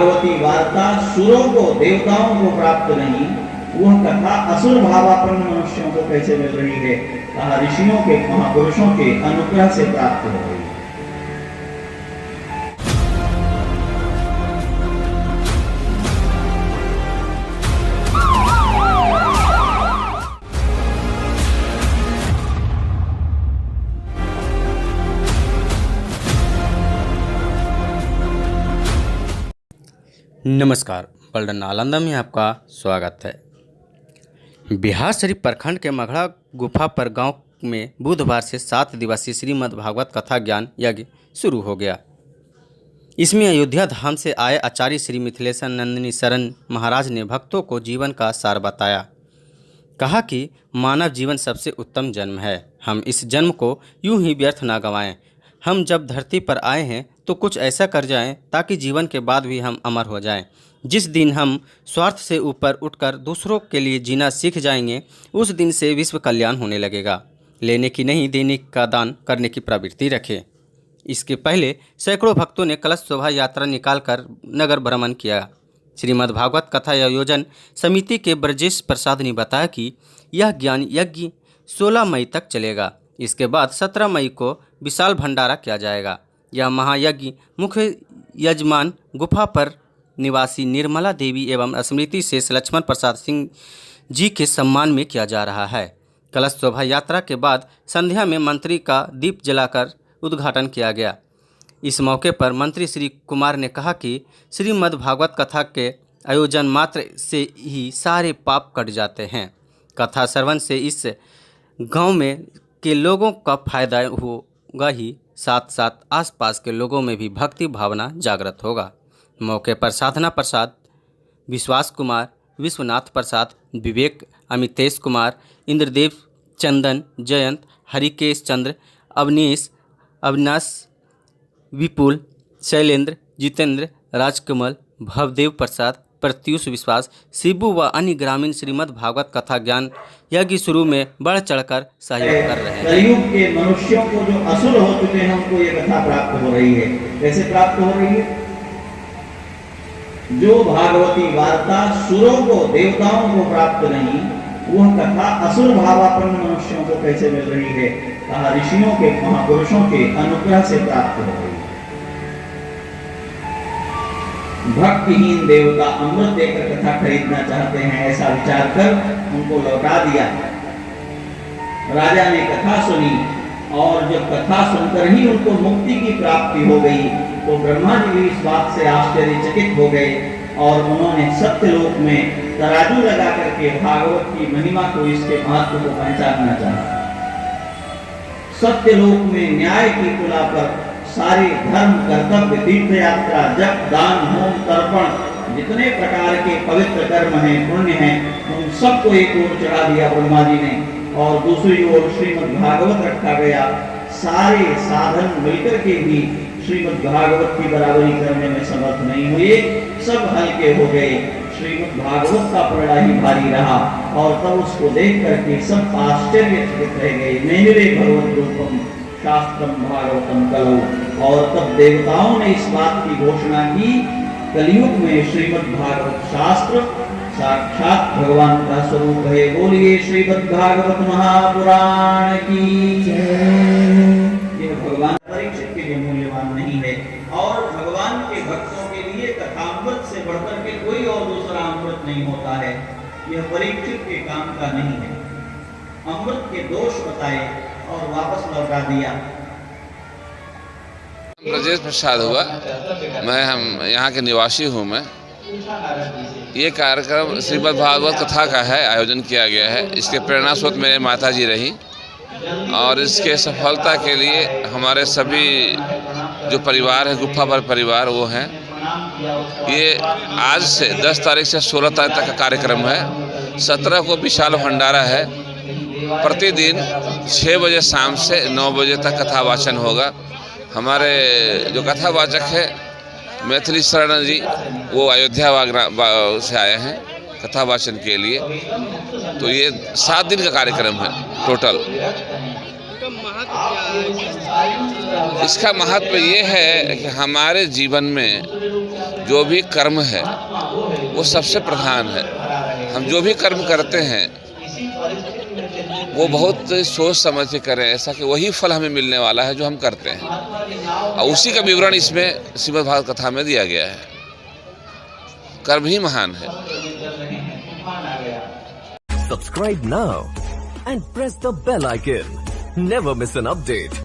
भागवती वार्ता सुरों को देवताओं को प्राप्त नहीं, वह कथा असुर भावापन्न मनुष्यों को कैसे मिल रही है? कहा ऋषियों के महापुरुषों के अनुग्रह से प्राप्त हो रही है। नमस्कार, पलटन नालंदा में आपका स्वागत है। बिहार शरीफ प्रखंड के मगड़ा गुफा पर गांव में बुधवार से 7 दिवसीय श्रीमद् भागवत कथा ज्ञान यज्ञ शुरू हो गया। इसमें अयोध्या धाम से आए आचार्य श्री मिथिलेशानंदनी शरण महाराज ने भक्तों को जीवन का सार बताया। कहा कि मानव जीवन सबसे उत्तम जन्म है, हम इस जन्म को यूं ही व्यर्थ ना गंवाएं। हम जब धरती पर आए हैं तो कुछ ऐसा कर जाएं ताकि जीवन के बाद भी हम अमर हो जाएं। जिस दिन हम स्वार्थ से ऊपर उठकर दूसरों के लिए जीना सीख जाएंगे, उस दिन से विश्व कल्याण होने लगेगा। लेने की नहीं, देने का दान करने की प्रवृत्ति रखें। इसके पहले सैकड़ों भक्तों ने कलश शोभा यात्रा निकालकर नगर भ्रमण किया। श्रीमद् भागवत कथा आयोजन समिति के ब्रजेश प्रसाद ने बताया कि यह ज्ञान यज्ञ 16 मई तक चलेगा। इसके बाद 17 मई को विशाल भंडारा किया जाएगा। यह महायज्ञ मुख्य यजमान गुफा पर निवासी निर्मला देवी एवं स्मृति शेष लक्ष्मण प्रसाद सिंह जी के सम्मान में किया जा रहा है। कलश शोभा यात्रा के बाद संध्या में मंत्री का दीप जलाकर उद्घाटन किया गया। इस मौके पर मंत्री श्री कुमार ने कहा कि श्रीमद् भागवत कथा के आयोजन मात्र से ही सारे पाप कट जाते हैं। कथा श्रवण से इस गांव में के लोगों का फायदा होगा ही, साथ साथ आसपास के लोगों में भी भक्ति भावना जागृत होगा। मौके पर साधना प्रसाद, विश्वास कुमार, विश्वनाथ प्रसाद, विवेक, अमितेश कुमार, इंद्रदेव, चंदन, जयंत, हरिकेश चंद्र, अविनाश, विपुल, शैलेंद्र, जितेंद्र, राजकमल, भवदेव प्रसाद, प्रत्युष विश्वास, शिबू व अन्य ग्रामीण श्रीमद् भागवत कथा ज्ञान यज्ञ शुरू में बढ़ चढ़कर सहयोग कर रहे हैं। कलयुग के मनुष्यों को जो असुर हो चुके हैं, उनको ये कथा प्राप्त हो रही है। कैसे प्राप्त हो रही है? जो भागवती वार्ता सुरों को देवताओं को प्राप्त नहीं, वह कथा असुर भावापन्न मनुष्यों को कैसे मिल रही है? कहा ऋषियों के महापुरुषों के अनुग्रह से प्राप्त हो रही है। भक्तिहीन देवता अमृत देकर कथा खरीदना चाहते हैं, ऐसा विचार कर उनको लौटा दिया। राजा ने कथा सुनी और जब कथा सुनकर ही उनको मुक्ति की प्राप्ति हो गई, तो ब्रह्मा जी भी इस बात से आश्चर्यचकित हो गए और उन्होंने सत्यलोक में तराजू लगा करके भागवत की महिमा को, इसके महत्व को पहचानना चाहा। सत्यलोक में न्याय की तुला पर सारे धर्म, कर्तव्य, तीर्थ यात्रा, जप, दान, होम, तर्पण, जितने प्रकार के पवित्र कर्म हैं, पुण्य हैं, उन सबको एक ओर चढ़ा दिया ब्रह्मा जी ने और दूसरी ओर श्रीमद् भागवत रखा गया। सारे साधन मिलकर के भी श्रीमद् भागवत की बराबरी करने में समर्थ नहीं हुए, सब हल्के हो गए। श्रीमद् भागवत का पलड़ा ही भारी रहा और तब उसको देख करके सब आश्चर्यचकित रह गए। मेरे भगवत रूपम शास्त्रम भागवतम कलौ। और तब देवताओं ने इस बात की घोषणा की, कलयुग में श्रीमद् भागवत शास्त्र साक्षात भगवान का स्वरूप है। बोलिए श्रीमद् भागवत महापुराण की जय। यह भगवान परीक्षित के लिए मूल्यवान नहीं है और भगवान के भक्तों के लिए कथामृत से बढ़कर के कोई और दूसरा अमृत नहीं होता है। यह परीक्षित के काम का नहीं है। अमृत के दोष बताए और वापस लौटा दिया। ब्रजेश प्रसाद हुआ, हम यहाँ के निवासी हूँ। मैं ये कार्यक्रम श्रीमद् भागवत कथा का है, आयोजन किया गया है। इसके प्रेरणा स्रोत मेरे माता जी रही और इसके सफलता के लिए हमारे सभी जो परिवार है, गुफा पर परिवार, वो हैं। ये आज से 10 तारीख से 16 तारीख तक का कार्यक्रम है। 17 को विशाल भंडारा है। प्रतिदिन 6 बजे शाम से 9 बजे तक कथा वाचन होगा। हमारे जो कथावाचक है मैथिली शरण जी, वो अयोध्या से आए हैं कथा वाचन के लिए। तो ये 7 दिन का कार्यक्रम है टोटल। इसका महत्व ये है कि हमारे जीवन में जो भी कर्म है वो सबसे प्रधान है। हम जो भी कर्म करते हैं वो बहुत सोच समझ के करें, ऐसा कि वही फल हमें मिलने वाला है जो हम करते हैं, और उसी का विवरण इसमें श्रीमद् भागवत कथा में दिया गया है। कर्म ही महान है। Subscribe now and press the bell icon. Never miss an update.